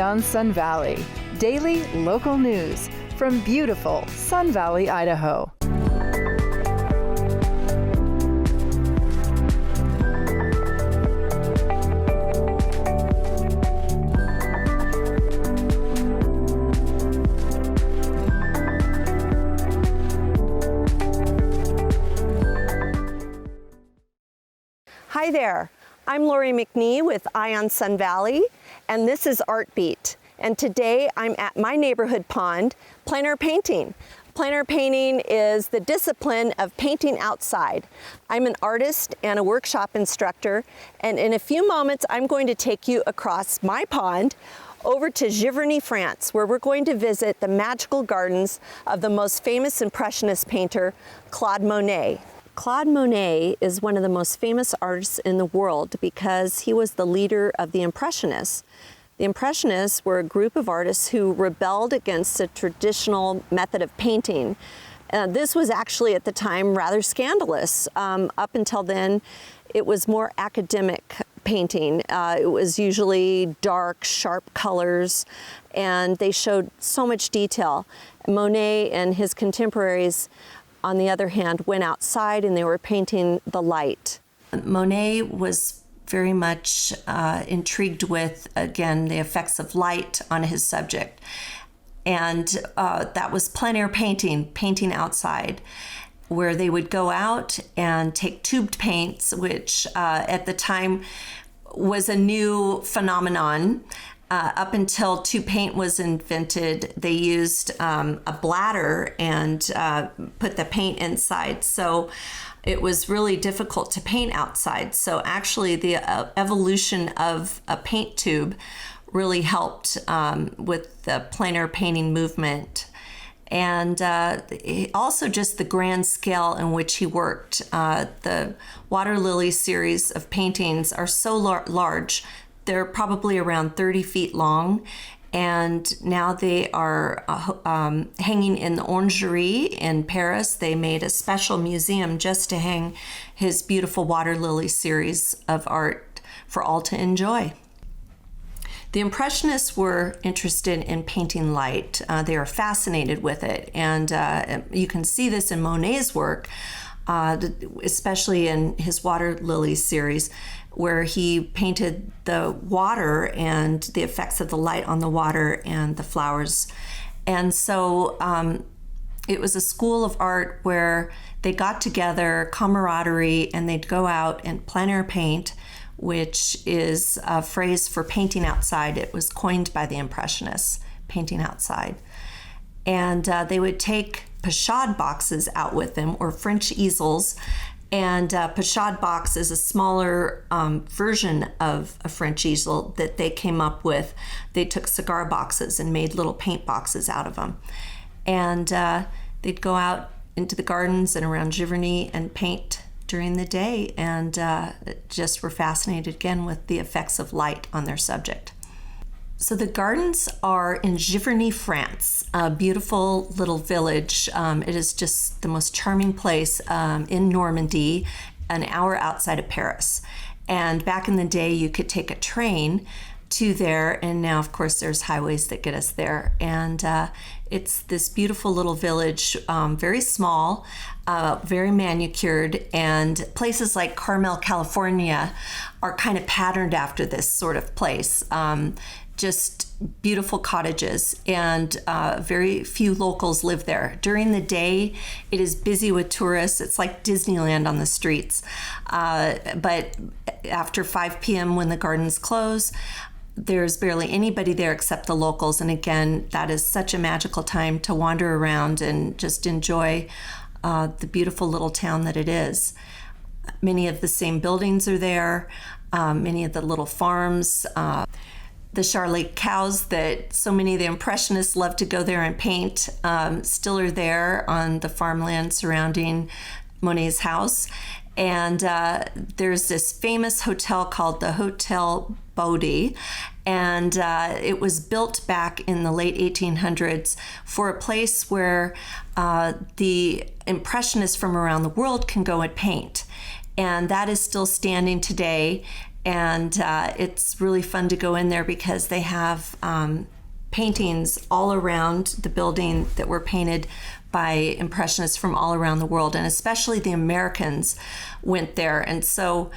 on Sun Valley. Daily local news from beautiful Sun Valley, Idaho. Hi there, I'm Lori McNee with Eye on Sun Valley, and this is Art Beat. And today I'm at my neighborhood pond, plein air painting. Plein air painting is the discipline of painting outside. I'm an artist and a workshop instructor, and in a few moments I'm going to take you across my pond over to Giverny, France, where we're going to visit the magical gardens of the most famous Impressionist painter, Claude Monet. Claude Monet is one of the most famous artists in the world because he was the leader of the Impressionists. The Impressionists were a group of artists who rebelled against the traditional method of painting. This was actually at the time rather scandalous. Up until then, it was more academic painting. It was usually dark, sharp colors, and they showed so much detail. Monet and his contemporaries, on the other hand, went outside and they were painting the light. Monet was very much intrigued with, again, the effects of light on his subject. And that was plein air painting, painting outside, where they would go out and take tubed paints, which at the time was a new phenomenon. Up until tube paint was invented, they used a bladder and put the paint inside. So it was really difficult to paint outside. So actually the evolution of a paint tube really helped with the plein air painting movement. And also just the grand scale in which he worked. The Water Lily series of paintings are so large. They're probably around 30 feet long, and now they are hanging in the Orangerie in Paris. They made a special museum just to hang his beautiful Water Lily series of art for all to enjoy. The Impressionists were interested in painting light. They are fascinated with it, and you can see this in Monet's work, especially in his Water Lily series, where he painted the water and the effects of the light on the water and the flowers. And so it was a school of art where they got together, camaraderie, and they'd go out and plein air paint, which is a phrase for painting outside. It was coined by the Impressionists, painting outside. And they would take pochade boxes out with them, or French easels. And pochade box is a smaller version of a French easel that they came up with. They took cigar boxes and made little paint boxes out of them. And they'd go out into the gardens and around Giverny and paint during the day, and just were fascinated again with the effects of light on their subject. So the gardens are in Giverny, France, a beautiful little village. It is just the most charming place in Normandy, an hour outside of Paris. And back in the day, you could take a train to there, and now, of course, there's highways that get us there. And it's this beautiful little village, very small, very manicured, and places like Carmel, California are kind of patterned after this sort of place. Just beautiful cottages, and very few locals live there. During the day, it is busy with tourists. It's like Disneyland on the streets. But after 5 p.m. when the gardens close, there's barely anybody there except the locals. And again, that is such a magical time to wander around and just enjoy the beautiful little town that it is. Many of the same buildings are there, many of the little farms, the Charlotte cows that so many of the Impressionists love to go there and paint still are there on the farmland surrounding Monet's house. And there's this famous hotel called the Hotel Bode, and it was built back in the late 1800s for a place where the Impressionists from around the world can go and paint. And that is still standing today. And it's really fun to go in there because they have paintings all around the building that were painted by Impressionists from all around the world, and especially the Americans went there. And so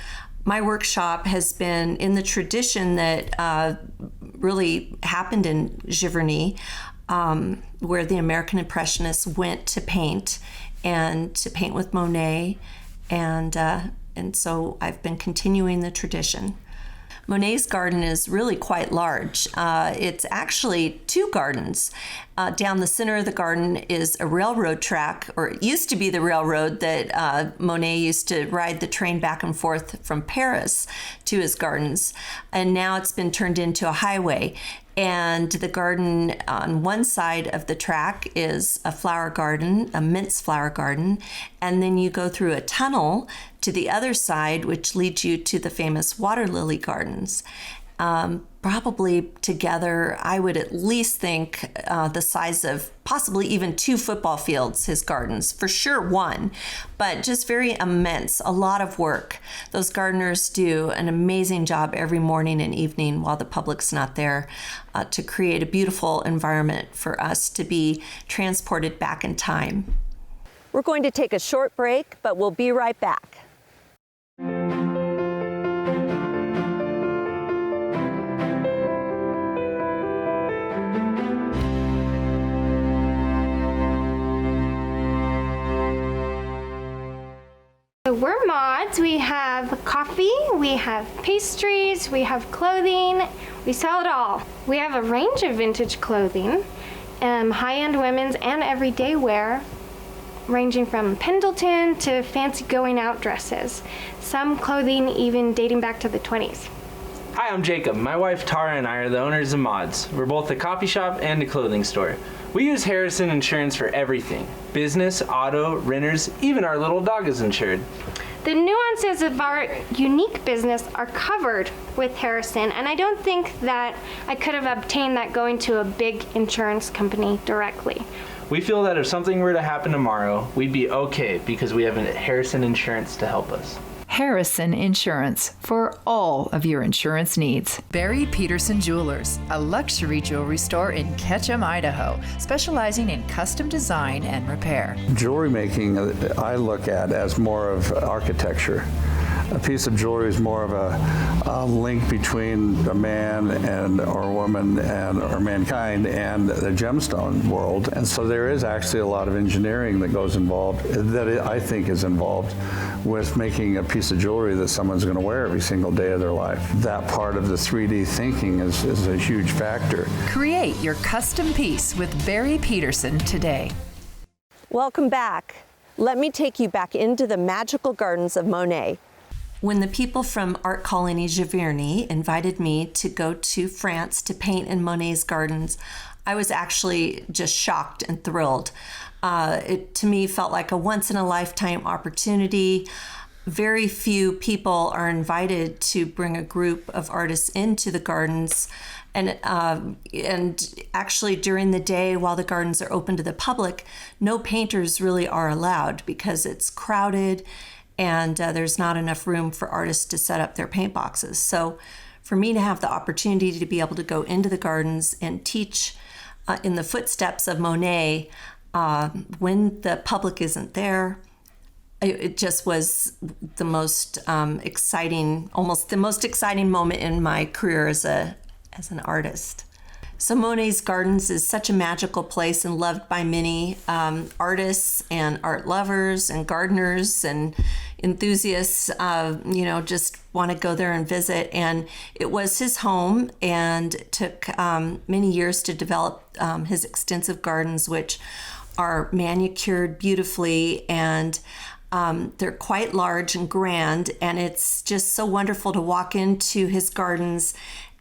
my workshop has been in the tradition that really happened in Giverny, where the American Impressionists went to paint with Monet, and so I've been continuing the tradition. Monet's garden is really quite large. It's actually two gardens. Down the center of the garden is a railroad track, or it used to be the railroad that Monet used to ride the train back and forth from Paris to his gardens. And now it's been turned into a highway. And the garden on one side of the track is a flower garden, a mince flower garden. And then you go through a tunnel to the other side, which leads you to the famous water lily gardens. Probably together, I would at least think the size of possibly even 2 football fields, his gardens, for sure 1, but just very immense, a lot of work. Those gardeners do an amazing job every morning and evening while the public's not there to create a beautiful environment for us to be transported back in time. We're going to take a short break, but we'll be right back. So we're mods. We have coffee, we have pastries, we have clothing. We sell it all. We have a range of vintage clothing, high-end women's and everyday wear, ranging from Pendleton to fancy going-out dresses. Some clothing even dating back to the 20s. Hi, I'm Jacob. My wife Tara and I are the owners of Mods. We're both a coffee shop and a clothing store. We use Harrison Insurance for everything. Business, auto, renters, even our little dog is insured. The nuances of our unique business are covered with Harrison, and I don't think that I could have obtained that going to a big insurance company directly. We feel that if something were to happen tomorrow, we'd be okay because we have Harrison Insurance to help us. Harrison Insurance for all of your insurance needs. Barry Peterson Jewelers, a luxury jewelry store in Ketchum, Idaho, specializing in custom design and repair. Jewelry making, I look at as more of architecture. A piece of jewelry is more of a link between a man and or woman and or mankind and the gemstone world. And so there is actually a lot of engineering that goes involved, that I think is involved with making a piece of jewelry that someone's going to wear every single day of their life. That part of the 3D thinking is a huge factor. Create your custom piece with Barry Peterson today. Welcome back. Let me take you back into the magical gardens of Monet. When the people from Art Colony Giverny invited me to go to France to paint in Monet's gardens, I was actually just shocked and thrilled. It to me felt like a once-in-a-lifetime opportunity. Very few people are invited to bring a group of artists into the gardens. And actually during the day while the gardens are open to the public, no painters really are allowed because it's crowded and there's not enough room for artists to set up their paint boxes. So for me to have the opportunity to be able to go into the gardens and teach in the footsteps of Monet when the public isn't there, it just was the most exciting, almost the most exciting moment in my career as an artist. So Monet's Gardens is such a magical place and loved by many artists and art lovers and gardeners and enthusiasts, just want to go there and visit. And it was his home, and it took many years to develop his extensive gardens, which are manicured beautifully, and they're quite large and grand. And it's just so wonderful to walk into his gardens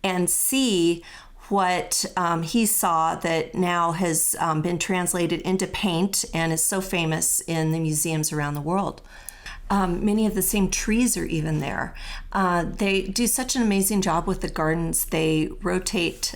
and see what he saw that now has been translated into paint and is so famous in the museums around the world. Many of the same trees are even there. They do such an amazing job with the gardens. They rotate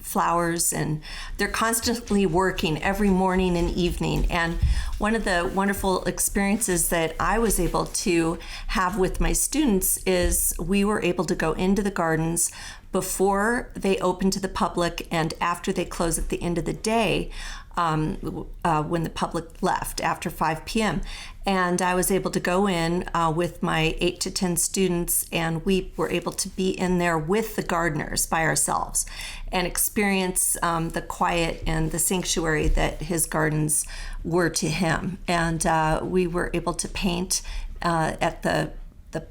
flowers, and they're constantly working every morning and evening. And one of the wonderful experiences that I was able to have with my students is we were able to go into the gardens before they open to the public and after they close at the end of the day, when the public left after 5 p.m. And I was able to go in with my 8 to 10 students, and we were able to be in there with the gardeners by ourselves and experience the quiet and the sanctuary that his gardens were to him. And we were able to paint at the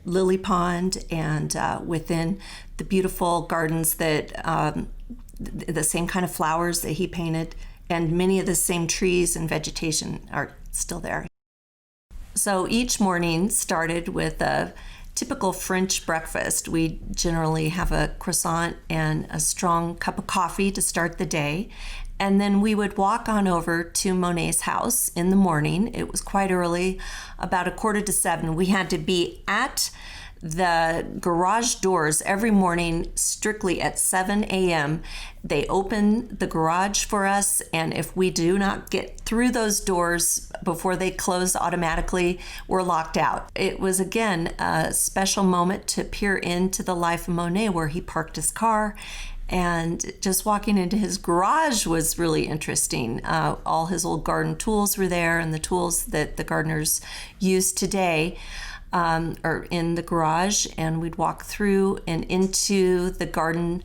lily pond and within the beautiful gardens that the same kind of flowers that he painted, and many of the same trees and vegetation are still there. So each morning started with a typical French breakfast. We generally have a croissant and a strong cup of coffee to start the day. And then we would walk on over to Monet's house in the morning. It was quite early, about 6:45. We had to be at the garage doors every morning strictly at 7 a.m. They open the garage for us, and if we do not get through those doors before they close automatically, we're locked out. It was, again, a special moment to peer into the life of Monet, where he parked his car, and just walking into his garage was really interesting. All his old garden tools were there, and the tools that the gardeners use today are in the garage, and we'd walk through and into the garden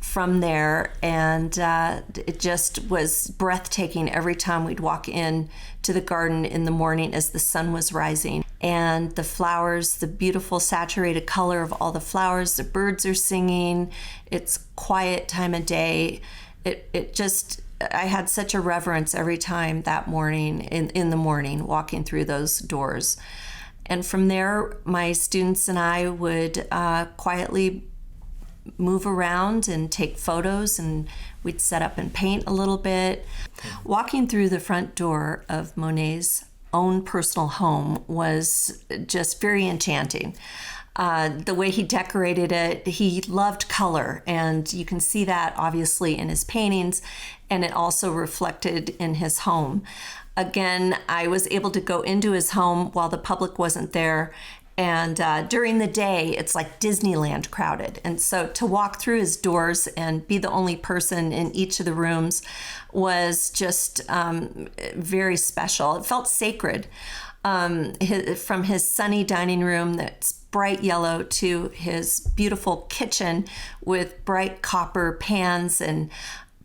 from there, and it just was breathtaking every time we'd walk in to the garden in the morning as the sun was rising. And the flowers, the beautiful saturated color of all the flowers, the birds are singing, it's quiet time of day. I had such a reverence every time that morning, in the morning, walking through those doors. And from there, my students and I would quietly move around and take photos, and we'd set up and paint a little bit. Walking through the front door of Monet's own personal home was just very enchanting. The way he decorated it, he loved color, and you can see that obviously in his paintings, and it also reflected in his home. Again, I was able to go into his home while the public wasn't there, and during the day, it's like Disneyland crowded. And so to walk through his doors and be the only person in each of the rooms was just very special. It felt sacred. From his sunny dining room that's bright yellow to his beautiful kitchen with bright copper pans and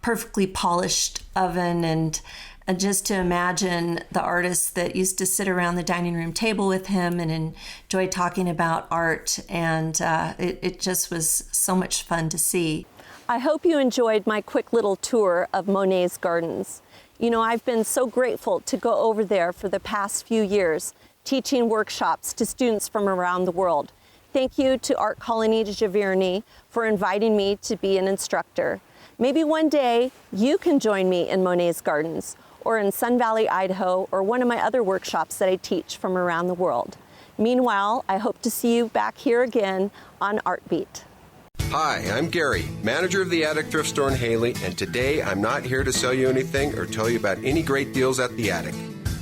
perfectly polished oven, and just to imagine the artists that used to sit around the dining room table with him and enjoy talking about art. And it just was so much fun to see. I hope you enjoyed my quick little tour of Monet's gardens. You know, I've been so grateful to go over there for the past few years, teaching workshops to students from around the world. Thank you to Art Colony de Giverny for inviting me to be an instructor. Maybe one day you can join me in Monet's gardens, or in Sun Valley, Idaho, or one of my other workshops that I teach from around the world. Meanwhile, I hope to see you back here again on Artbeat. Hi, I'm Gary, manager of the Attic Thrift Store in Haley, and today I'm not here to sell you anything or tell you about any great deals at the Attic.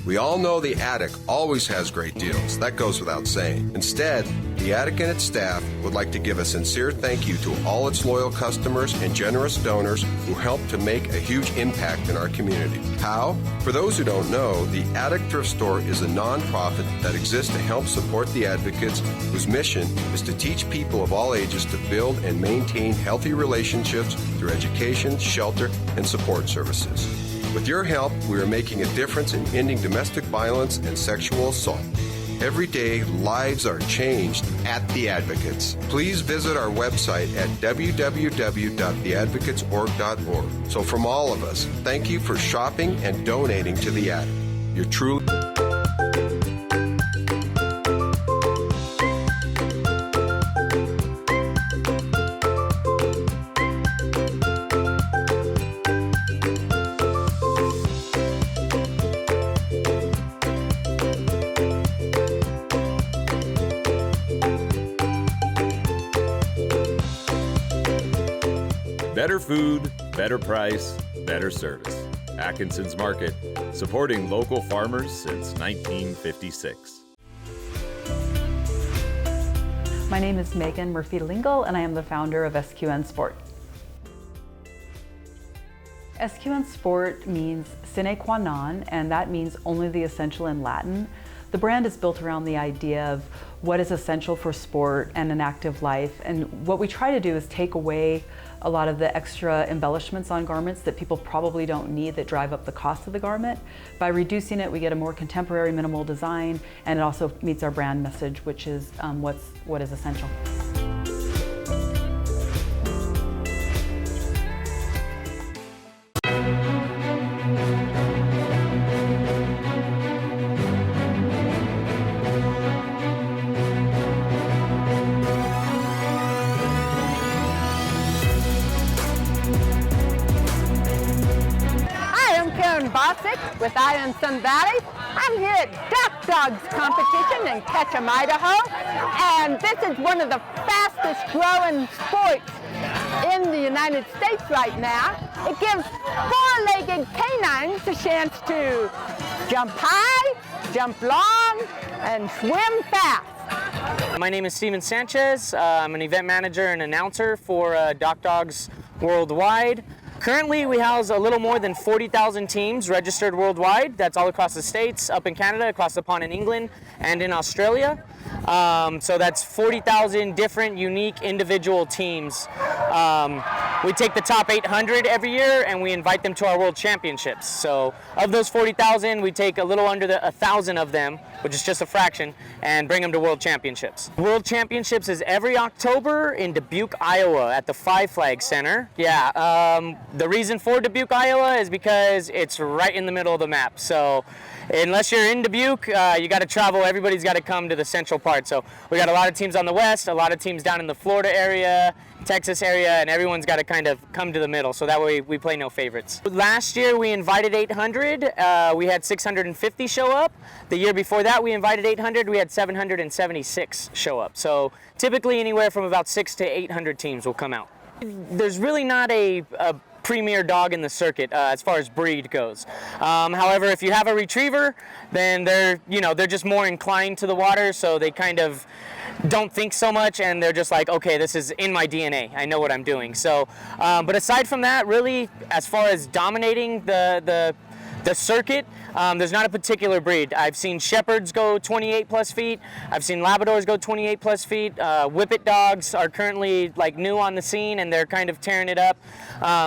We all know the Attic always has great deals. That goes without saying. Instead, the Attic and its staff would like to give a sincere thank you to all its loyal customers and generous donors who help to make a huge impact in our community. How? For those who don't know, the Attic Thrift Store is a nonprofit that exists to help support the advocates whose mission is to teach people of all ages to build and maintain healthy relationships through education, shelter, and support services. With your help, we are making a difference in ending domestic violence and sexual assault. Every day, lives are changed at The Advocates. Please visit our website at www.theadvocatesorg.org. So from all of us, thank you for shopping and donating to The Attic. You're truly... Better food, better price, better service. Atkinson's Market, supporting local farmers since 1956. My name is Megan Murphy-Lingle, and I am the founder of SQN Sport. SQN Sport means sine qua non, and that means only the essential in Latin. The brand is built around the idea of what is essential for sport and an active life, and what we try to do is take away a lot of the extra embellishments on garments that people probably don't need that drive up the cost of the garment. By reducing it, we get a more contemporary, minimal design, and it also meets our brand message, which is what is essential. With Ion Sun Valley. I'm here at Duck Dogs competition in Ketchum, Idaho, and this is one of the fastest growing sports in the United States right now. It gives four-legged canines a chance to jump high, jump long, and swim fast. My name is Steven Sanchez. I'm an event manager and announcer for Duck Dogs Worldwide. Currently, we house a little more than 40,000 teams registered worldwide. That's all across the States, up in Canada, across the pond in England, and in Australia. So that's 40,000 different, unique, individual teams. We take the top 800 every year, and we invite them to our World Championships. So of those 40,000, we take a little under 1,000 of them, which is just a fraction, and bring them to World Championships. World Championships is every October in Dubuque, Iowa, at the Five Flag Center. Yeah, the reason for Dubuque, Iowa is because it's right in the middle of the map. So unless you're in Dubuque, you got to travel. Everybody's got to come to the central part. So we got a lot of teams on the west, a lot of teams down in the Florida area, Texas area, and everyone's got to kind of come to the middle. So that way we play no favorites. Last year we invited 800. We had 650 show up. The year before that we invited 800. We had 776 show up. So typically anywhere from about 600 to 800 teams will come out. There's really not a premier dog in the circuit as far as breed goes. However, if you have a retriever, then they're just more inclined to the water, so they kind of don't think so much, and they're just like, okay, this is in my DNA. I know what I'm doing. So, but aside from that, really, as far as dominating the circuit, there's not a particular breed. I've seen Shepherds go 28 plus feet. I've seen Labradors go 28 plus feet. Whippet dogs are currently like new on the scene, and they're kind of tearing it up.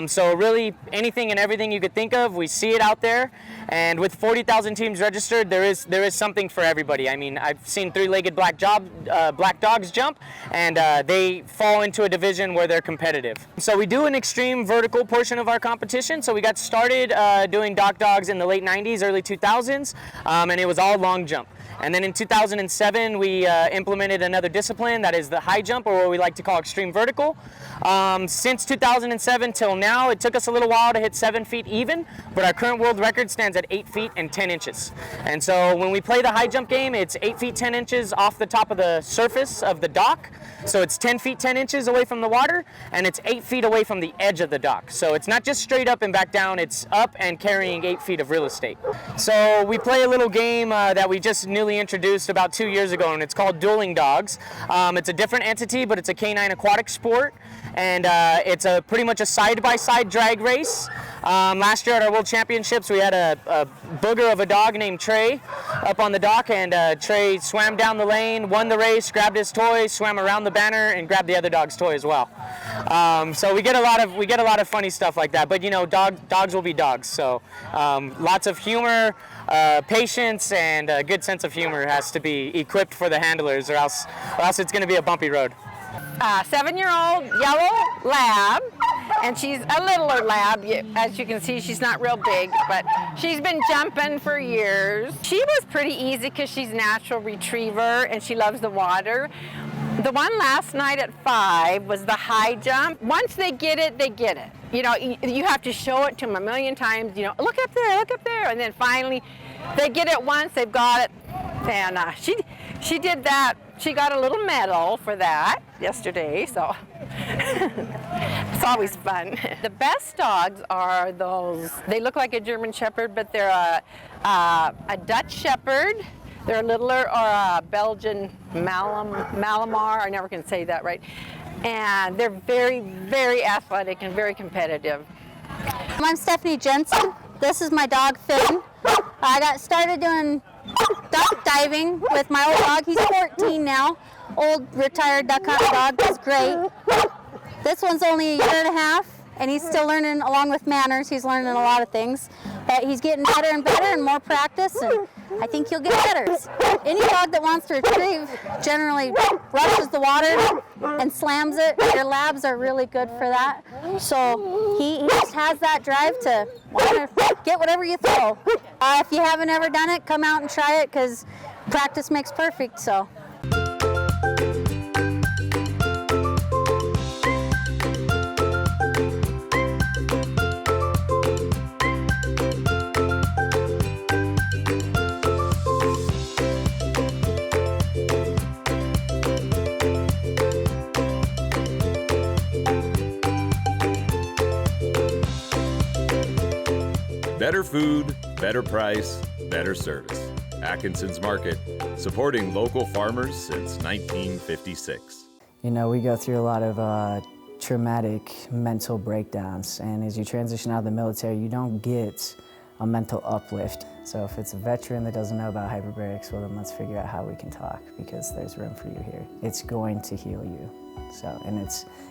So really anything and everything you could think of, we see it out there. And with 40,000 teams registered, there is something for everybody. I mean, I've seen three-legged black dogs jump, and they fall into a division where they're competitive. So we do an extreme vertical portion of our competition. So we got started doing Duck Dogs in the late 90s, early 2000s, and it was all long jump. And then in 2007, we implemented another discipline, that is the high jump, or what we like to call extreme vertical. Since 2007 till now, it took us a little while to hit 7 feet even, but our current world record stands at 8 feet and 10 inches. And so when we play the high jump game, it's 8 feet 10 inches off the top of the surface of the dock. So it's 10 feet 10 inches away from the water, and it's 8 feet away from the edge of the dock. So it's not just straight up and back down, it's up and carrying 8 feet of real estate. So we play a little game that we just newly introduced about 2 years ago, and it's called Dueling Dogs. It's a different entity, but it's a canine aquatic sport, and it's pretty much a side-by-side drag race. Last year at our World Championships, we had a booger of a dog named Trey up on the dock, and Trey swam down the lane, won the race, grabbed his toy, swam around the banner, and grabbed the other dog's toy as well. So we get a lot of funny stuff like that. But dogs will be dogs. So lots of humor, patience, and a good sense of humor has to be equipped for the handlers, or else it's going to be a bumpy road. 7-year-old yellow lab, and she's a littler lab. As you can see, she's not real big, but she's been jumping for years. She was pretty easy because she's a natural retriever and she loves the water. The one last night at 5 was the high jump. Once they get it, they get it. You have to show it to them a million times, look up there, and then finally they get it once, they've got it. And she did that. She got a little medal for that yesterday, so It's always fun. The best dogs are those, they look like a German Shepherd, but they're a Dutch Shepherd. They're a littler, or a Belgian Malamar. I never can say that right. And they're very, very athletic and very competitive. I'm Stephanie Jensen. This is my dog Finn. I got started doing duck diving with my old dog. He's 14 now. Old retired duck hunter dog. He's great. This one's only a year and a half, and he's still learning along with manners. He's learning a lot of things. But he's getting better and better and more practice, and I think he'll get better. Any dog that wants to retrieve generally rushes the water and slams it. Your labs are really good for that. So he just has that drive to want to get whatever you throw. If you haven't ever done it, come out and try it, because practice makes perfect. So. Better food, better price, better service. Atkinson's Market, supporting local farmers since 1956. You know, we go through a lot of traumatic mental breakdowns, and as you transition out of the military, you don't get a mental uplift. So if it's a veteran that doesn't know about hyperbarics, well then let's figure out how we can talk, because there's room for you here. It's going to heal you. So, and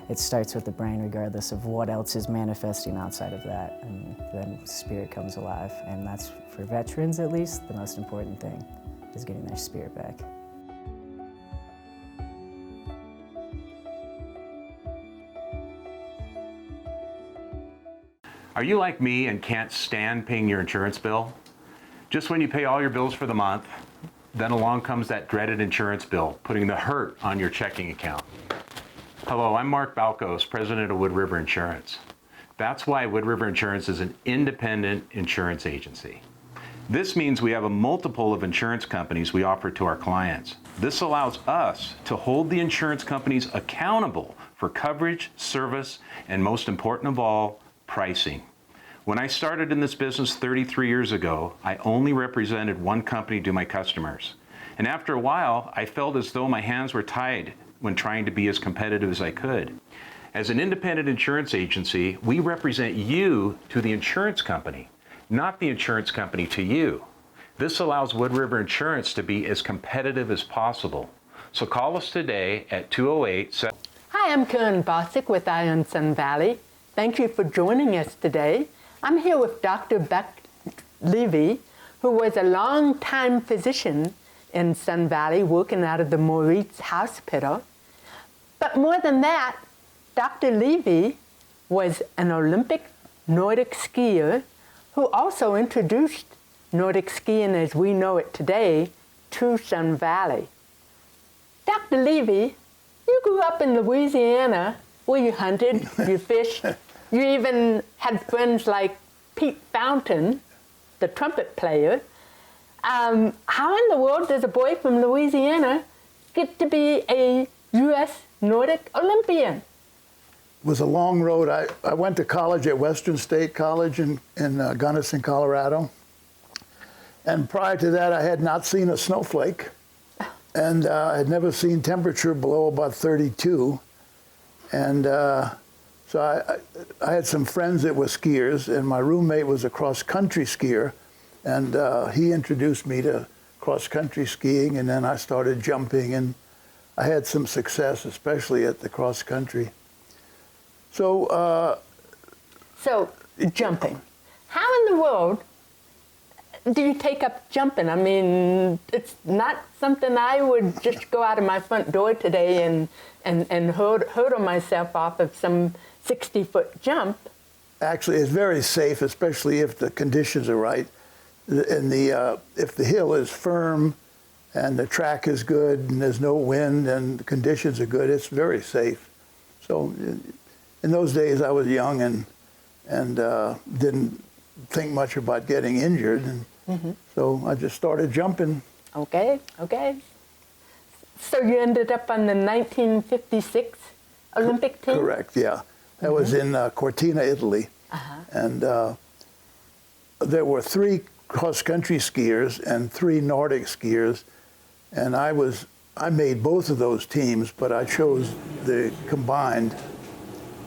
it starts with the brain regardless of what else is manifesting outside of that, and then spirit comes alive. And that's, for veterans at least, the most important thing, is getting their spirit back. Are you like me and can't stand paying your insurance bill? Just when you pay all your bills for the month, then along comes that dreaded insurance bill, putting the hurt on your checking account. Hello, I'm Mark Balkos, president of Wood River Insurance. That's why Wood River Insurance is an independent insurance agency. This means we have a multiple of insurance companies we offer to our clients. This allows us to hold the insurance companies accountable for coverage, service, and most important of all, pricing. When I started in this business 33 years ago, I only represented one company to my customers. And after a while, I felt as though my hands were tied when trying to be as competitive as I could. As an independent insurance agency, we represent you to the insurance company, not the insurance company to you. This allows Wood River Insurance to be as competitive as possible. So call us today at 208. Hi, I'm Karen Bosick with Ion Sun Valley. Thank you for joining us today. I'm here with Dr. Levy, who was a long-time physician in Sun Valley, working out of the Moritz Hospital. But more than that, Dr. Levy was an Olympic Nordic skier who also introduced Nordic skiing as we know it today to Sun Valley. Dr. Levy, you grew up in Louisiana where you hunted, you fished, you even had friends like Pete Fountain, the trumpet player. How in the world does a boy from Louisiana get to be a U.S. Nordic Olympian? It was a long road. I went to college at Western State College in Gunnison, Colorado. And prior to that, I had not seen a snowflake. And I had never seen temperature below about 32. And so I had some friends that were skiers, and my roommate was a cross-country skier. And he introduced me to cross-country skiing, and then I started jumping, and I had some success, especially at the cross-country. So jumping. How in the world do you take up jumping? I mean, it's not something I would just go out of my front door today and hurdle myself off of some 60-foot jump. Actually, it's very safe, especially if the conditions are right. And if the hill is firm and the track is good and there's no wind and the conditions are good, it's very safe. So in those days I was young and didn't think much about getting injured, and so I just started jumping. Okay. So you ended up on the 1956 Olympic team? Correct, yeah. That was in Cortina, Italy. And there were 3 cross-country skiers and 3 Nordic skiers, and I made both of those teams, but I chose the combined.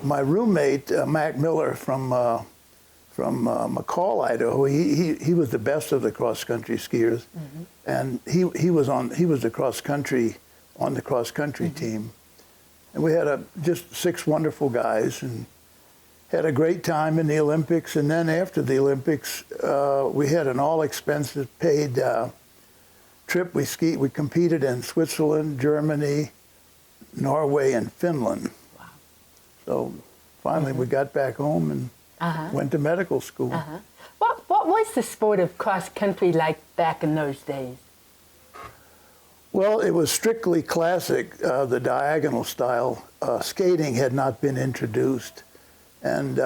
My roommate, Mac Miller from McCall, Idaho, he was the best of the cross-country skiers, and he was the cross-country on the cross-country team, and we had just 6 wonderful guys, and had a great time in the Olympics. And then after the Olympics, we had an all-expenses paid trip. We competed in Switzerland, Germany, Norway, and Finland. Wow. So finally we got back home and went to medical school. What was the sport of cross country like back in those days? Well, it was strictly classic, the diagonal style. Skating had not been introduced. And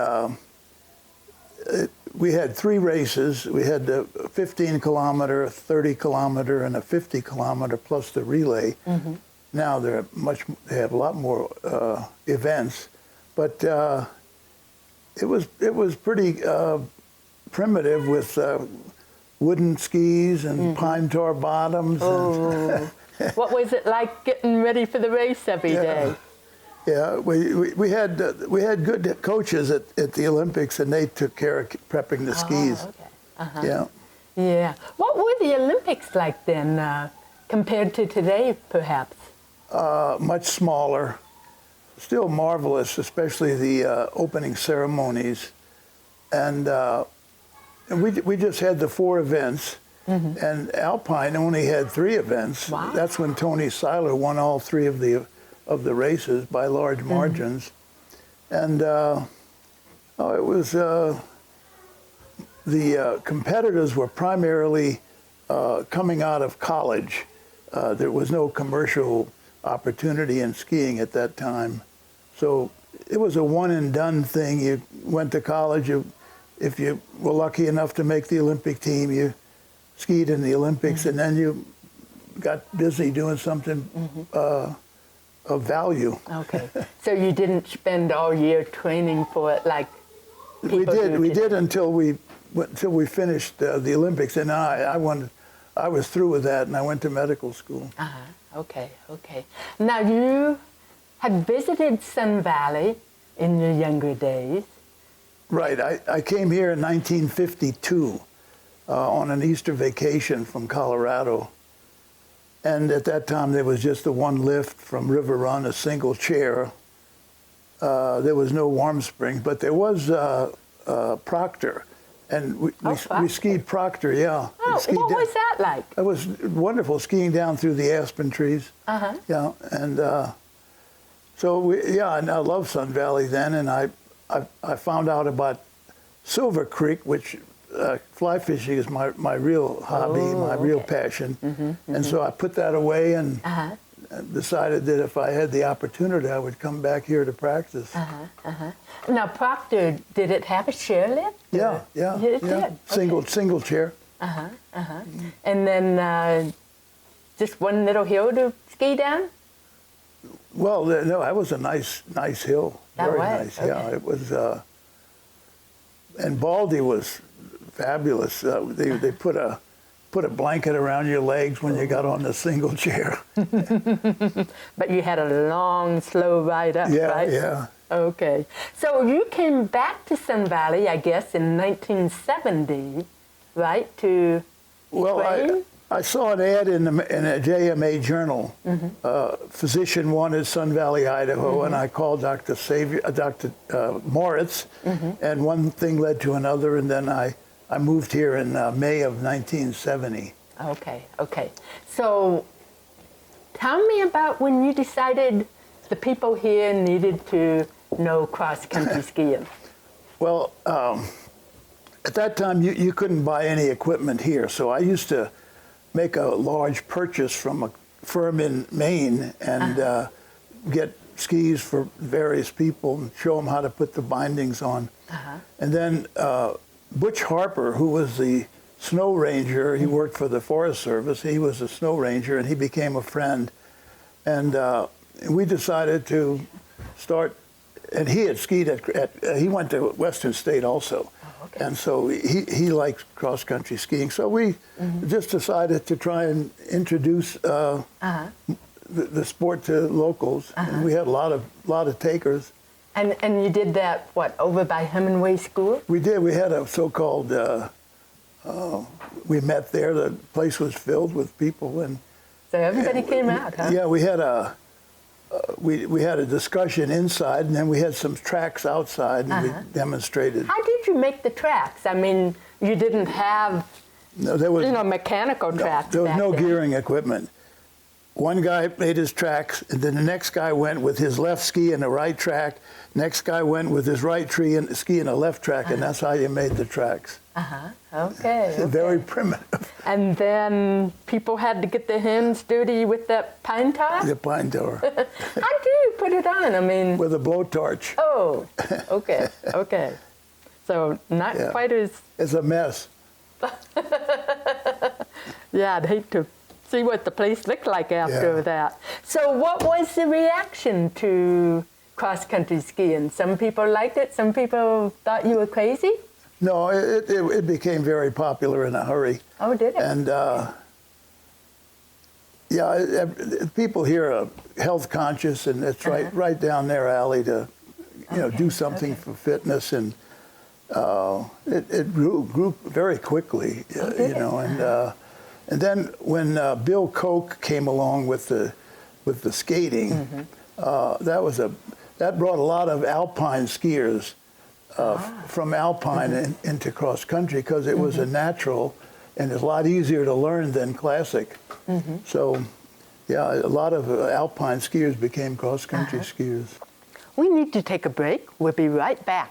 we had 3 races. We had the 15-kilometer, 30-kilometer, and a 50-kilometer plus the relay. Now they have a lot more events, but it was pretty primitive with wooden skis and pine tar bottoms. Oh, what was it like getting ready for the race every day? Yeah, we had good coaches at the Olympics, and they took care of prepping the skis. Okay. Yeah. Yeah. What were the Olympics like then, compared to today, perhaps? Much smaller, still marvelous, especially the opening ceremonies, and we just had the 4 events. And Alpine only had 3 events. Wow. That's when Tony Seiler won all 3 of the races by large margins. And it was, the competitors were primarily coming out of college. There was no commercial opportunity in skiing at that time. So it was a one and done thing. You went to college, if you were lucky enough to make the Olympic team, you skied in the Olympics, and then you got busy doing something of value. Okay, so you didn't spend all year training for it like we did until we finished the Olympics, and I was through with that, and I went to medical school. Okay. Now you had visited Sun Valley in your younger days. Right, I came here in 1952 on an Easter vacation from Colorado. And at that time, there was just the one lift from River Run, a single chair. There was no warm spring, but there was Proctor. And we skied Proctor, yeah. Oh, what was that like? It was wonderful, skiing down through the aspen trees. Yeah, and and I loved Sun Valley then, and I found out about Silver Creek, which fly fishing is my real hobby, my real passion. And so I put that away and decided that if I had the opportunity, I would come back here to practice. Now, Proctor, did it have a chairlift? Yeah. It did? Single chair. And then just one little hill to ski down? Well, no, that was a nice hill. Very nice. Okay. Yeah, it was. And Baldy was fabulous. They put a blanket around your legs when you got on the single chair. But you had a long, slow ride up, right? Yeah. Okay. So you came back to Sun Valley, I guess, in 1970, right? Well, I saw an ad in a JMA journal. Physician wanted Sun Valley, Idaho, and I called Dr. Moritz, and one thing led to another, and then I moved here in May of 1970. Okay. So tell me about when you decided the people here needed to know cross-country skiing. Well, at that time, you couldn't buy any equipment here, so I used to make a large purchase from a firm in Maine and get skis for various people and show them how to put the bindings on. And then Butch Harper, who was the snow ranger, he worked for the Forest Service, he was a snow ranger, and he became a friend. And we decided to start and he had skied he went to Western State also. And so he likes cross-country skiing. So we just decided to try and introduce the sport to locals. And we had a lot of takers. And you did that, what, over by Hemingway School? We did. We had a so-called, we met there. The place was filled with people. And so everybody came out, huh? Yeah, we had we had a discussion inside, and then we had some tracks outside, and we demonstrated. How did you make the tracks? I mean, you didn't have, mechanical tracks. There was back no then. gearing equipment. One guy made his tracks, and then the next guy went with his left ski in the right track. Next guy went with his right ski in the left track, and that's how you made the tracks. Okay. Very primitive. And then people had to get their hands dirty with that pine tar? The pine tar. How do you put it on? I mean... With a blowtorch. Oh, okay, okay. So not quite as... It's a mess. Yeah, I'd hate to see what the place looked like after that. So what was the reaction to cross-country skiing? Some people liked it, some people thought you were crazy? No, it became very popular in a hurry. Oh, did it? And people here are health conscious, and it's right down their alley to, do something for fitness, and it grew very quickly, and then when Bill Koch came along with the skating, that brought a lot of alpine skiers. From alpine into cross country, because it was a natural, and it's a lot easier to learn than classic. So, a lot of alpine skiers became cross country skiers. We need to take a break. We'll be right back.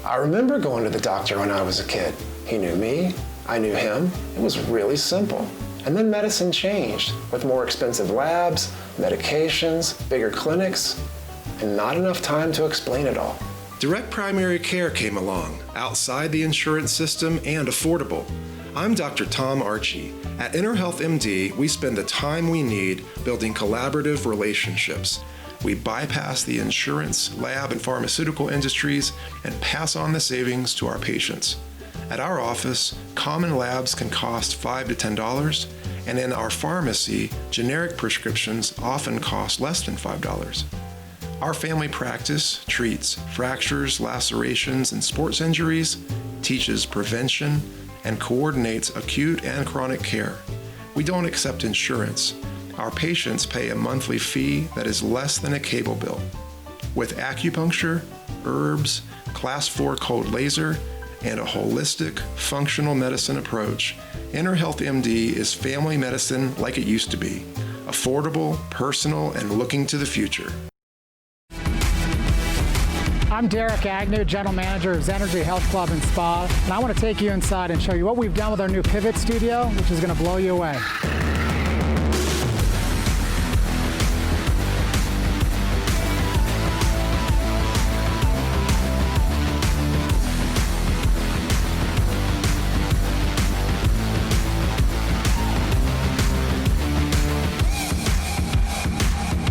I remember going to the doctor when I was a kid. He knew me, I knew him. It was really simple. And then medicine changed with more expensive labs, medications, bigger clinics, and not enough time to explain it all. Direct primary care came along, outside the insurance system and affordable. I'm Dr. Tom Archie. At InnerHealth MD, we spend the time we need building collaborative relationships. We bypass the insurance, lab, and pharmaceutical industries and pass on the savings to our patients. At our office, common labs can cost $5 to $10, and in our pharmacy, generic prescriptions often cost less than $5. Our family practice treats fractures, lacerations, and sports injuries, teaches prevention, and coordinates acute and chronic care. We don't accept insurance. Our patients pay a monthly fee that is less than a cable bill. With acupuncture, herbs, Class 4 cold laser, and a holistic, functional medicine approach, InnerHealth MD is family medicine like it used to be. Affordable, personal, and looking to the future. I'm Derek Agnew, General Manager of Zenergy Health Club and Spa, and I want to take you inside and show you what we've done with our new Pivot Studio, which is going to blow you away.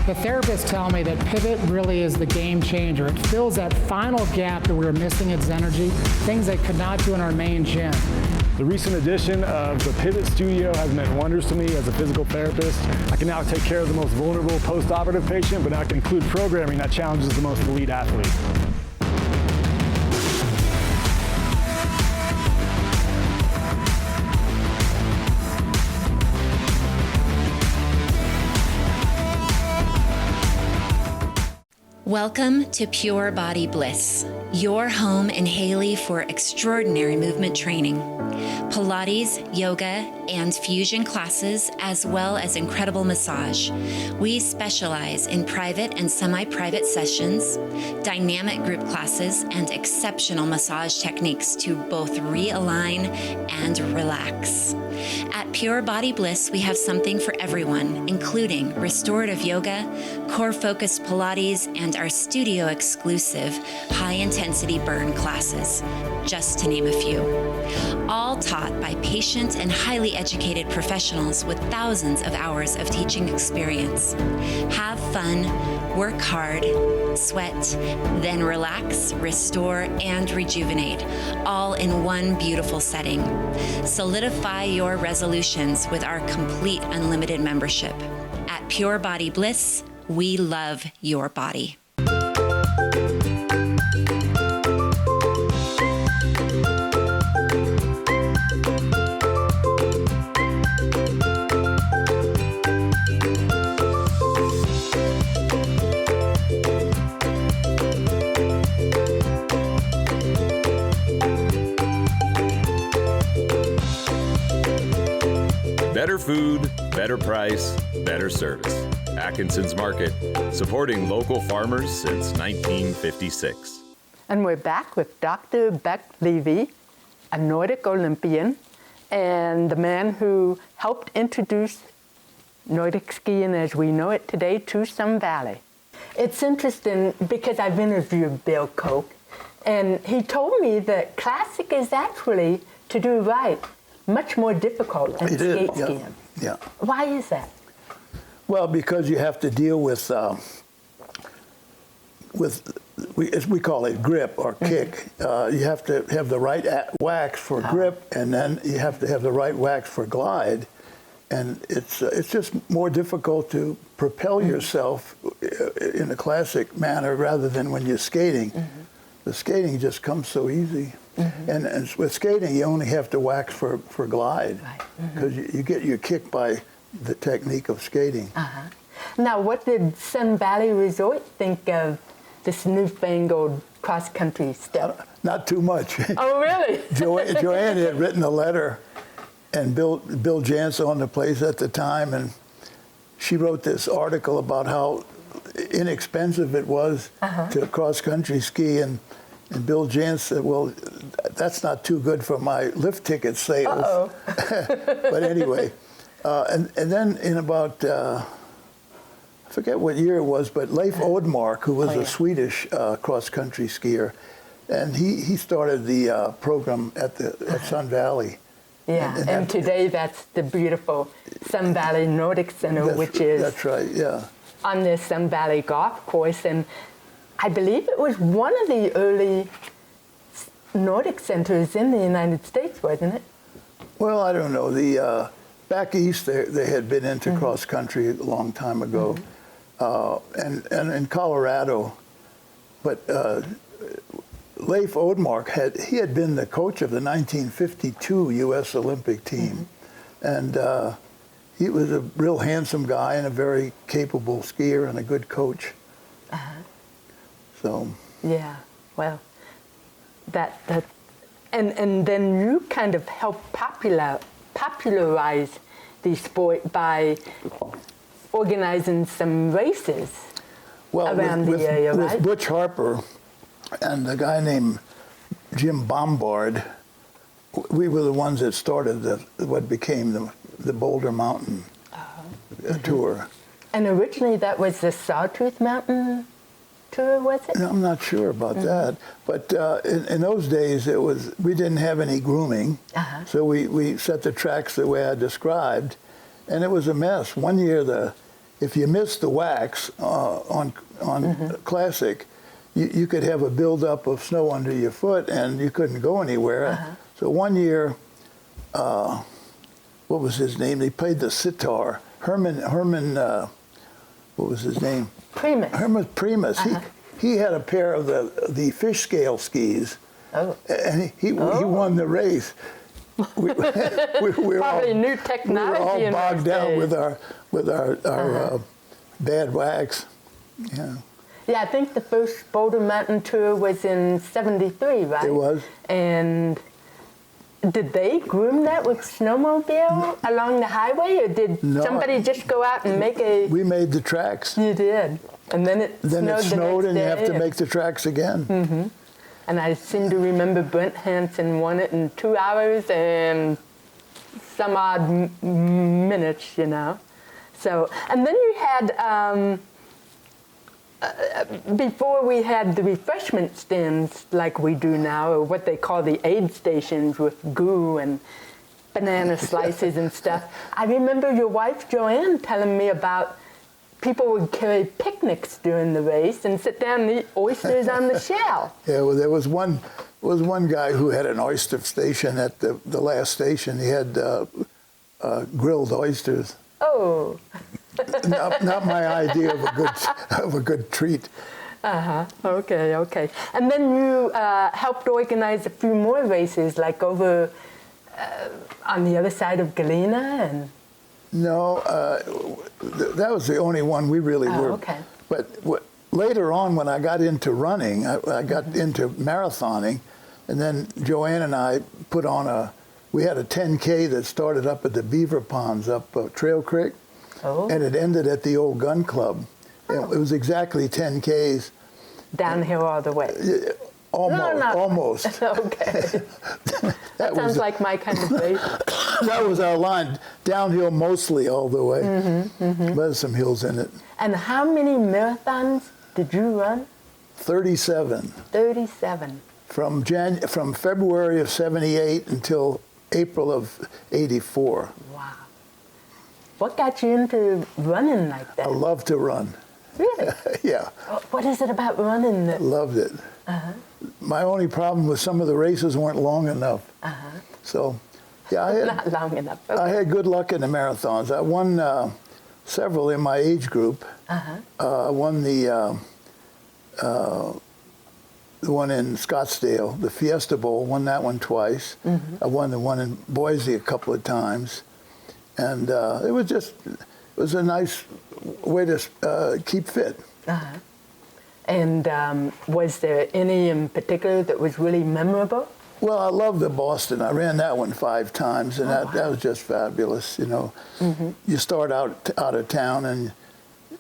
The therapists tell me that Pivot really is the game changer. It fills that final gap that we were missing at Zenergy, things they could not do in our main gym. The recent addition of the Pivot Studio has meant wonders to me as a physical therapist. I can now take care of the most vulnerable post-operative patient, but I can include programming that challenges the most elite athlete. Welcome to Pure Body Bliss, your home in Haley for extraordinary movement training. Pilates, yoga, and fusion classes, as well as incredible massage. We specialize in private and semi-private sessions, dynamic group classes, and exceptional massage techniques to both realign and relax. At Pure Body Bliss, we have something for everyone, including restorative yoga, core-focused Pilates, and our studio-exclusive high-intensity burn classes, just to name a few. All taught by patient and highly educated professionals with thousands of hours of teaching experience. Have fun, work hard, sweat, then relax, restore, and rejuvenate, all in one beautiful setting. Solidify your resolutions with our complete unlimited membership. At Pure Body Bliss, we love your body. Better food, better price, better service. Atkinson's Market, supporting local farmers since 1956. And we're back with Dr. Beck Levy, a Nordic Olympian, and the man who helped introduce Nordic skiing as we know it today to Sun Valley. It's interesting because I've interviewed Bill Koch, and he told me that classic is actually, to do right, much more difficult than skate skiing. Yeah. Why is that? Well, because you have to deal with as we call it, grip or kick. You have to have the right wax for grip, and then you have to have the right wax for glide. And it's just more difficult to propel yourself in a classic manner rather than when you're skating. The skating just comes so easy. And with skating, you only have to wax for glide, because you get your kick by the technique of skating. Now, what did Sun Valley Resort think of this newfangled cross-country stuff? Not too much. Oh, really? Joanne had written a letter, and Bill Jansen owned the place at the time, and she wrote this article about how inexpensive it was to cross-country ski, and Bill Jansen said, well, that's not too good for my lift ticket sales. But anyway, and then in about, I forget what year it was, but Leif Odmark, who was a Swedish cross-country skier, and he started the program at Sun Valley. Yeah, and today that's the beautiful Sun Valley Nordic Center, which is that's right, yeah, on the Sun Valley Golf Course, and I believe it was one of the early Nordic centers in the United States, wasn't it? Well, I don't know. The back east, they had been into cross country a long time ago, and in Colorado. But Leif Odmark had been the coach of the 1952 U.S. Olympic team, and he was a real handsome guy and a very capable skier and a good coach. So yeah, well, that and then you kind of helped popularize the sport by organizing some races around the area, right? With Butch Harper and a guy named Jim Bombard, we were the ones that started what became the Boulder Mountain tour. And originally that was the Sawtooth Mountain tour, was it? I'm not sure about that, but in those days we didn't have any grooming, so we set the tracks the way I described, and it was a mess. One year the if you missed the wax on Classic, you could have a buildup of snow under your foot and you couldn't go anywhere. So one year, what was his name? They played the sitar. Herman, what was his name? Primus. Herman Primus. He had a pair of the fish scale skis. Oh. And he won the race. We Probably new technology. We were all bogged down days. with our bad wax. Yeah. Yeah, I think the first Boulder Mountain Tour was in '73, right? It was. And did they groom that with snowmobile along the highway, or did somebody just go out and make a... We made the tracks. You did. And then it snowed and you have to make the tracks again. Mm-hmm. And I seem to remember Brent Hansen won it in 2 hours and some odd minutes, you know. So, and then you had... before we had the refreshment stands like we do now, or what they call the aid stations with goo and banana slices and stuff, I remember your wife Joanne telling me about people would carry picnics during the race and sit down and eat oysters on the shell. Yeah, well, there was one guy who had an oyster station at the last station. He had grilled oysters. Oh. not my idea of a good treat. Okay. And then you helped organize a few more races, like over on the other side of Galena and. No, that was the only one we really were. Okay. But later on, when I got into running, I got into marathoning, and then Joanne and I put on we had a 10K that started up at the Beaver Ponds up Trail Creek. Oh. And it ended at the old gun club. It was exactly 10 Ks. Downhill all the way. Almost. Okay. that sounds like my kind of race. That was our line. Downhill mostly all the way. There's some hills in it. And how many marathons did you run? 37. 37. From February of '78 until April of '84. Wow. What got you into running like that? I love to run. Really? Yeah. What is it about running that? Loved it. My only problem was some of the races weren't long enough. So, yeah, I had, not long enough. Okay. I had good luck in the marathons. I won several in my age group. I won the one in Scottsdale, the Fiesta Bowl. Won that one twice. I won the one in Boise a couple of times. And it was a nice way to keep fit. And was there any in particular that was really memorable? Well, I love the Boston. I ran that one 5 times, and that was just fabulous. You know, you start out of town, and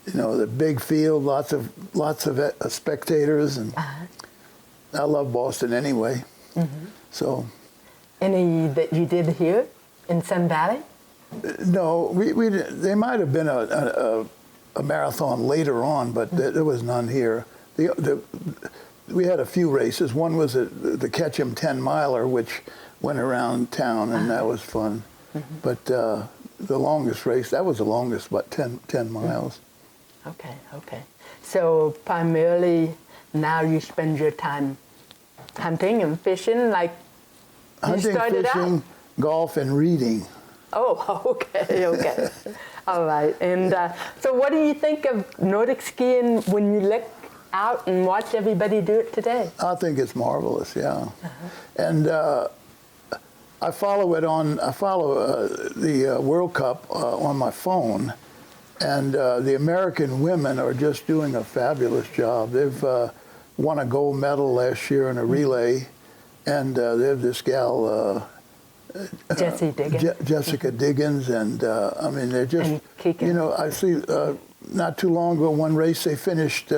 you know the big field, lots of spectators, and I love Boston anyway. So, any that you did here in Sun Valley? No, they might have been a marathon later on, but there was none here. We had a few races. One was the Ketchum 10-miler, which went around town, and that was fun. But the longest race, that was the longest, about 10 miles. Okay. So primarily now you spend your time hunting and fishing like you started out? Hunting, fishing, golf, and reading. Oh, okay. All right. And so what do you think of Nordic skiing when you look out and watch everybody do it today? I think it's marvelous, yeah. And I follow the World Cup on my phone, and the American women are just doing a fabulous job. They've won a gold medal last year in a relay, and they have this gal... Jessica Diggins, and I mean, they're just, you know, I see not too long ago, one race they finished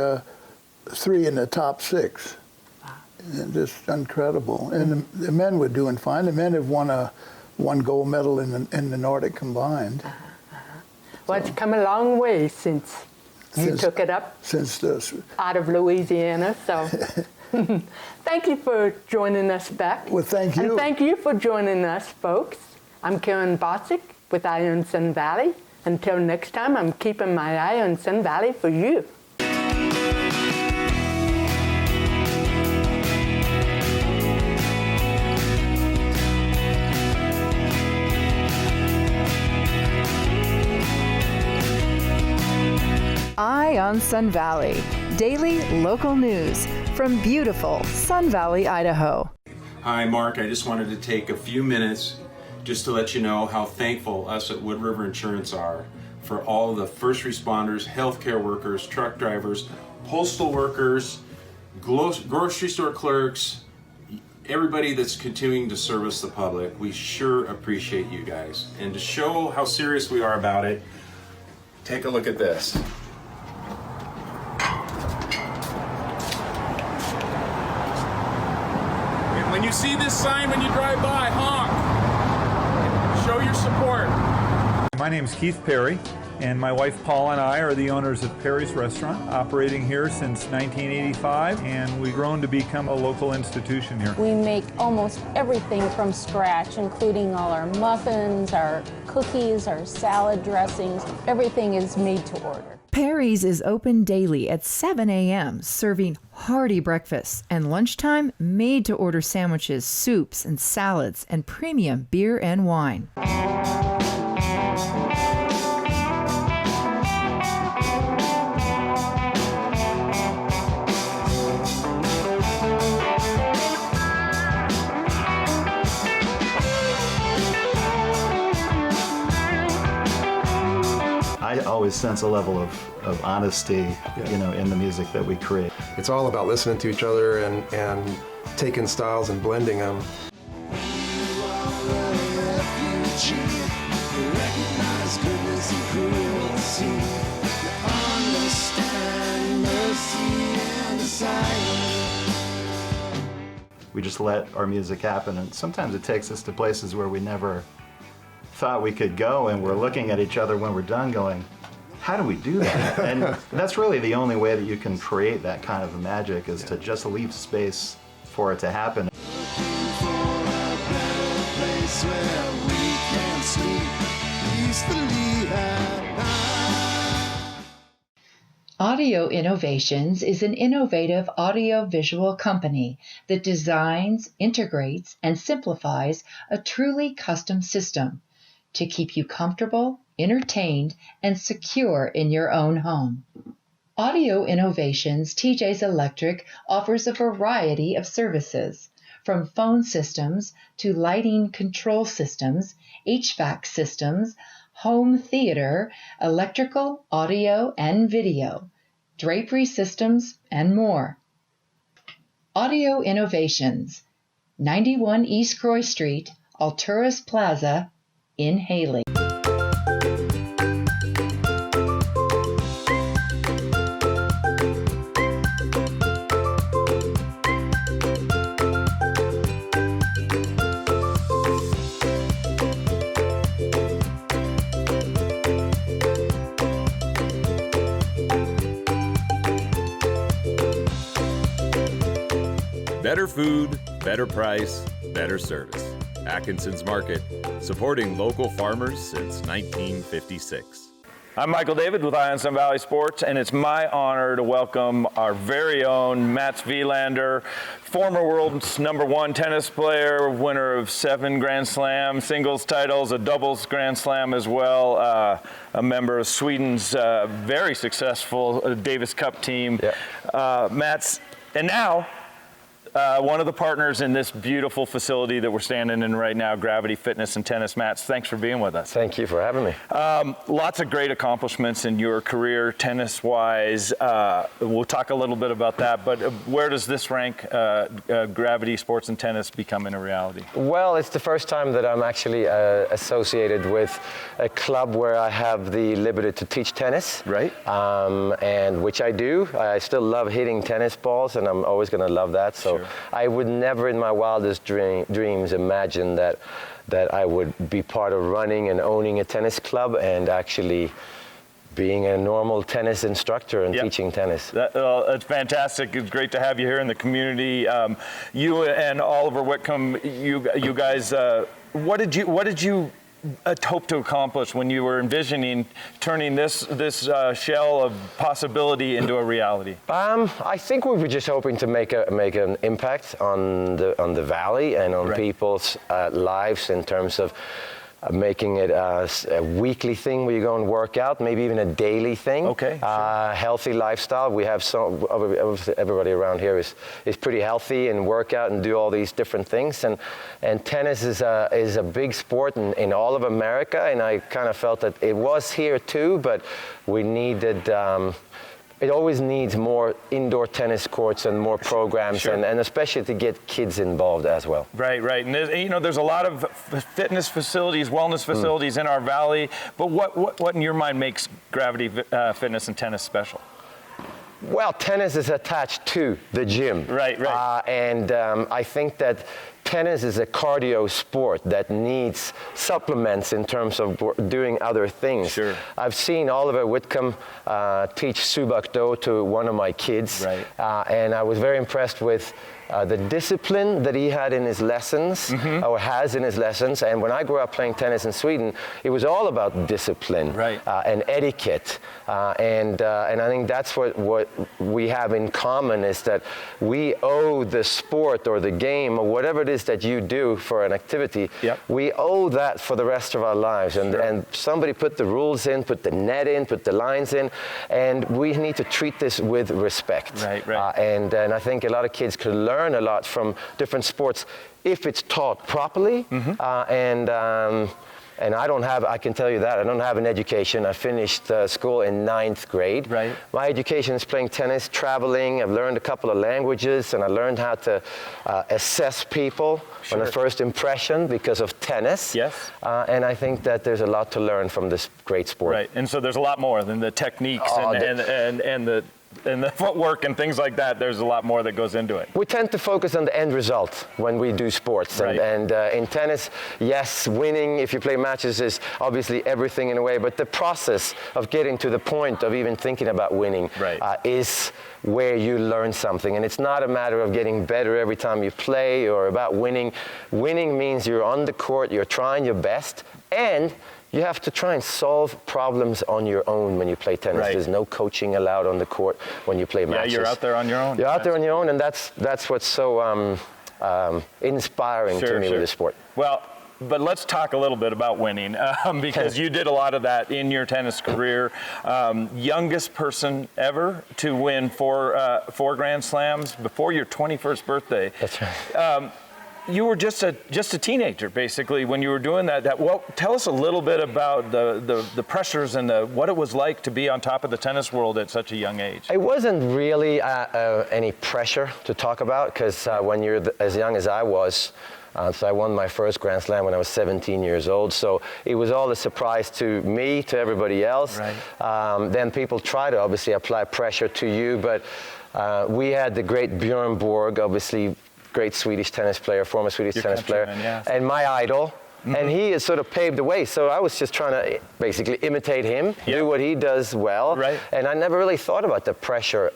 3 in the top 6. And just incredible. And the men were doing fine. The men have won one gold medal in the Nordic combined. Well, it's come a long way since you took it up out of Louisiana, so... Thank you for joining us, Beck. Well, thank you. And thank you for joining us, folks. I'm Karen Bosick with Iron Sun Valley. Until next time, I'm keeping my eye on Sun Valley for you. Eye on Sun Valley, daily local news from beautiful Sun Valley, Idaho. Hi, Mark. I just wanted to take a few minutes just to let you know how thankful us at Wood River Insurance are for all the first responders, healthcare workers, truck drivers, postal workers, grocery store clerks, everybody that's continuing to service the public. We sure appreciate you guys. And to show how serious we are about it, take a look at this. And when you see this sign when you drive by, honk. Show your support. My name is Keith Perry, and my wife Paula and I are the owners of Perry's Restaurant, operating here since 1985, and we've grown to become a local institution here. We make almost everything from scratch, including all our muffins, our cookies, our salad dressings. Everything is made to order. Perry's is open daily at 7 a.m., serving hearty breakfasts, and lunchtime made-to-order sandwiches, soups, and salads, and premium beer and wine. I always sense a level of honesty, in the music that we create. It's all about listening to each other and taking styles and blending them. We just let our music happen, and sometimes it takes us to places where we never thought we could go, and we're looking at each other when we're done going, how do we do that? And that's really the only way that you can create that kind of magic, is to just leave space for it to happen. Audio Innovations is an innovative audio-visual company that designs, integrates, and simplifies a truly custom system to keep you comfortable, entertained, and secure in your own home. Audio Innovations TJ's Electric offers a variety of services, from phone systems to lighting control systems, HVAC systems, home theater, electrical, audio, and video, drapery systems, and more. Audio Innovations, 91 East Croy Street, Alturas Plaza, in Haley. Better food, better price, better service. Atkinson's Market, supporting local farmers since 1956. I'm Michael David with Eye on Sun Valley Sports, and it's my honor to welcome our very own Mats Wilander, former world's #1 tennis player, winner of 7 Grand Slam singles titles, a doubles Grand Slam as well, a member of Sweden's very successful Davis Cup team. Yeah. Mats, and now one of the partners in this beautiful facility that we're standing in right now, Gravity Fitness and Tennis. Mats, thanks for being with us. Thank you for having me. Lots of great accomplishments in your career, tennis-wise. We'll talk a little bit about that, but where does this rank Gravity Sports and Tennis becoming a reality? Well, it's the first time that I'm actually associated with a club where I have the liberty to teach tennis. Right. And which I do. I still love hitting tennis balls, and I'm always going to love that. So. Sure. I would never in my wildest dreams imagine that I would be part of running and owning a tennis club and actually being a normal tennis instructor and teaching tennis. That's fantastic. It's great to have you here in the community. You and Oliver Whitcomb, you guys, what did you hope to accomplish when you were envisioning turning this shell of possibility into a reality? I think we were just hoping to make an impact on the valley and on people's lives in terms of making it a weekly thing where you go and work out, maybe even a daily thing. Okay. Healthy lifestyle. We have everybody around here is pretty healthy and work out and do all these different things. And tennis is a big sport in all of America. And I kind of felt that it was here too, but we needed. It always needs more indoor tennis courts and more programs, and especially to get kids involved as well. Right. And there's a lot of fitness facilities, wellness facilities in our valley. But what in your mind makes Gravity Fitness and Tennis special? Well, tennis is attached to the gym. Right. And I think that tennis is a cardio sport that needs supplements in terms of doing other things. Sure. I've seen Oliver Whitcomb teach Subak Do to one of my kids. Right. And I was very impressed with the discipline that he had in his lessons, or has in his lessons. And when I grew up playing tennis in Sweden, it was all about discipline and etiquette. And I think that's what we have in common, is that we owe the sport or the game or whatever it is that you do for an activity, we owe that for the rest of our lives. And somebody put the rules in, put the net in, put the lines in, and we need to treat this with respect. Right. And I think a lot of kids could learn a lot from different sports if it's taught properly. And I can tell you that, I don't have an education. I finished school in 9th grade. Right. My education is playing tennis, traveling. I've learned a couple of languages, and I learned how to assess people on a first impression because of tennis. Yes. And I think that there's a lot to learn from this great sport. Right. And so there's a lot more than the techniques and the footwork and things like that. There's a lot more that goes into it. We tend to focus on the end result when we do sports. And in tennis, yes, winning, if you play matches, is obviously everything in a way, but the process of getting to the point of even thinking about winning is where you learn something. And it's not a matter of getting better every time you play or about winning. Winning means you're on the court, you're trying your best, and you have to try and solve problems on your own when you play tennis. There's no coaching allowed on the court when you play matches. Yeah, you're out there on your own. You're out there on your own, and that's what's so inspiring to me with the sport. Well, but let's talk a little bit about winning, because you did a lot of that in your tennis career. Youngest person ever to win four Grand Slams before your 21st birthday. That's right. You were just a teenager, basically, when you were doing that. Well, tell us a little bit about the pressures and what it was like to be on top of the tennis world at such a young age. It wasn't really any pressure to talk about, because when you're as young as I was, so I won my first Grand Slam when I was 17 years old. So it was all a surprise to me, to everybody else. Then people try to obviously apply pressure to you, but we had the great Björn Borg, obviously great Swedish tennis player, former Swedish tennis player, and my idol. And he has sort of paved the way. So I was just trying to basically imitate him, do what he does well. And I never really thought about the pressure.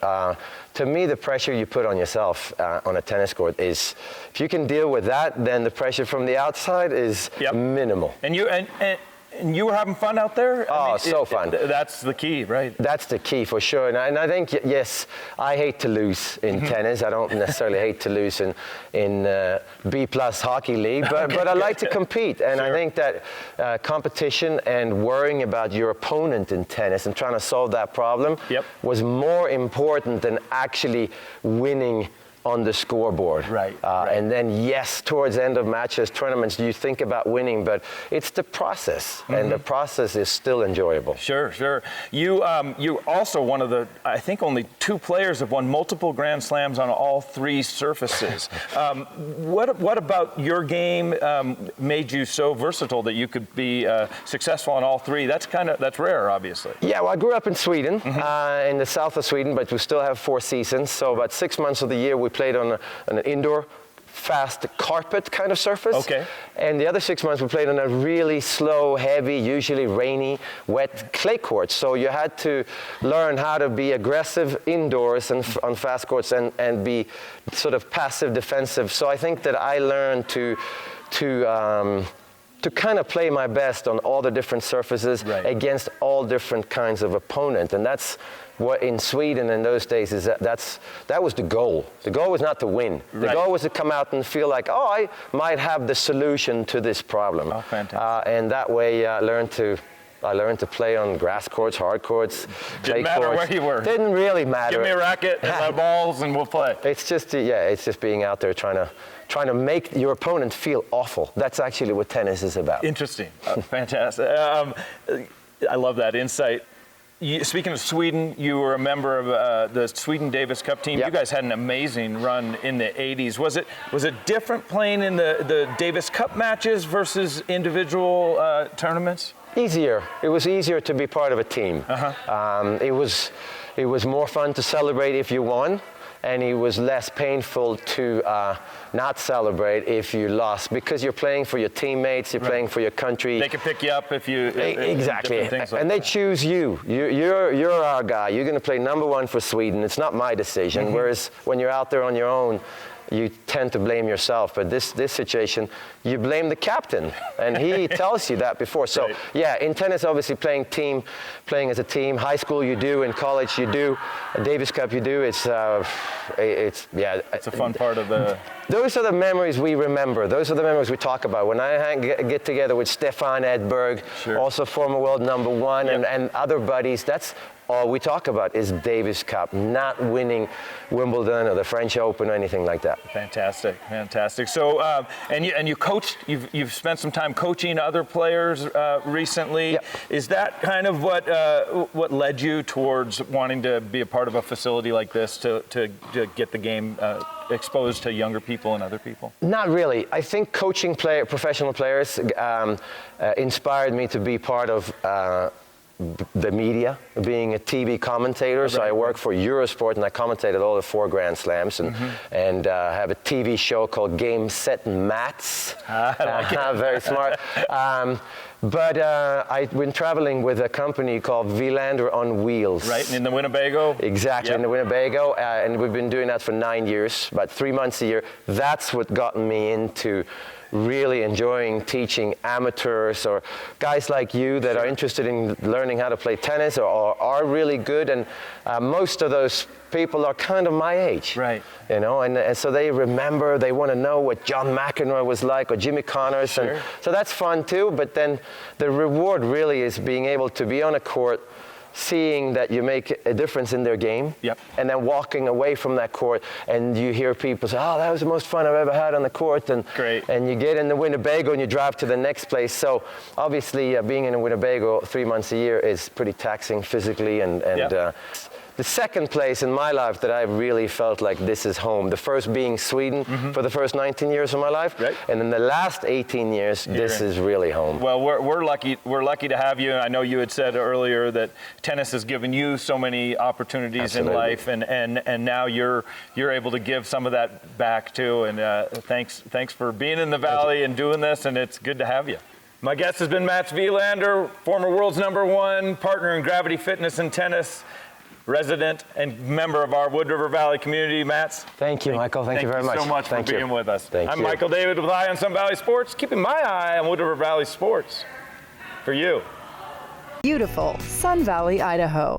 To me, the pressure you put on yourself on a tennis court is, if you can deal with that, then the pressure from the outside is minimal. And you were having fun out there? So fun. That's the key, right? That's the key for sure. And I think, yes, I hate to lose in tennis. I don't necessarily hate to lose in B-plus hockey league, but I like to compete. And I think that competition and worrying about your opponent in tennis and trying to solve that problem was more important than actually winning on the scoreboard. And then, yes, towards the end of matches, tournaments, you think about winning, but it's the process, and the process is still enjoyable. Sure. You also one of the, I think only 2 players have won multiple Grand Slams on all 3 surfaces. What about your game made you so versatile that you could be successful on all 3? That's rare, obviously. Yeah, well, I grew up in Sweden, in the south of Sweden, but we still have 4 seasons. So about 6 months of the year we played on an indoor fast carpet kind of surface. And the other 6 months we played on a really slow, heavy, usually rainy, wet clay court. So you had to learn how to be aggressive indoors and on fast courts and be sort of passive defensive. So I think that I learned to to kind of play my best on all the different surfaces against all different kinds of opponent. And that's what in Sweden in those days is that was the goal. The goal was not to win. The goal was to come out and feel like, oh, I might have the solution to this problem. Oh, fantastic. And that way I learned to play on grass courts, hard courts, Didn't matter where you were. Didn't really matter. Give me a racket and the balls and we'll play. It's just, it's just being out there trying to make your opponent feel awful. That's actually what tennis is about. Interesting. Fantastic. I love that insight. Speaking of Sweden, you were a member of the Sweden Davis Cup team. You guys had an amazing run in the 80s. Was it different playing in the Davis Cup matches versus individual tournaments? Easier. It was easier to be part of a team. It was more fun to celebrate if you won, and it was less painful to not celebrate if you lost, because you're playing for your teammates, you're playing for your country. They can pick you up if you exactly, and they choose you. You're our guy. You're going to play number one for Sweden. It's not my decision. Whereas when you're out there on your own, you tend to blame yourself. But this situation, you blame the captain, and he tells you that before. So yeah, in tennis, obviously playing as a team. High school you do, in college you do, Davis Cup you do. It's a fun part of the. Those are the memories we remember. Those are the memories we talk about. When I get together with Stefan Edberg, also former world number one, and other buddies, that's all we talk about is Davis Cup, not winning Wimbledon or the French Open or anything like that. Fantastic. So, and you coached. You've spent some time coaching other players recently. Yep. Is that kind of what led you towards wanting to be a part of a facility like this to get the game exposed to younger people and other people? Not really. I think coaching professional players inspired me to be part of the media, being a TV commentator. So I work for Eurosport, and I commentated all the 4 Grand Slams, and have a TV show called Game, Set, and Mats. Very smart. But I've been traveling with a company called Wilander on Wheels. Right, in the Winnebago? Exactly, in the Winnebago. And we've been doing that for 9 years, about 3 months a year. That's what got me into really enjoying teaching amateurs or guys like you that are interested in learning how to play tennis or are really good. And most of those people are kind of my age. Right. You know, and so they remember, they want to know what John McEnroe was like or Jimmy Connors. And so that's fun too. But then the reward really is being able to be on a court, seeing that you make a difference in their game, and then walking away from that court, and you hear people say, "Oh, that was the most fun I've ever had on the court," and you get in the Winnebago and you drive to the next place. So obviously, being in a Winnebago 3 months a year is pretty taxing physically, and the second place in my life that I really felt like this is home. The first being Sweden for the first 19 years of my life, and then the last 18 years, this is really home. Well, we're lucky. We're lucky to have you. I know you had said earlier that tennis has given you so many opportunities in life, and now you're able to give some of that back too. And thanks for being in the Valley and doing this. And it's good to have you. My guest has been Mats Wilander, former world's #1, partner in Gravity Fitness and Tennis, resident and member of our Wood River Valley community. Mats. Thank you, Michael. Thank you very much. Thank you so much for being with us. I'm Michael David with Eye on Sun Valley Sports, keeping my eye on Wood River Valley sports for you. Beautiful Sun Valley, Idaho.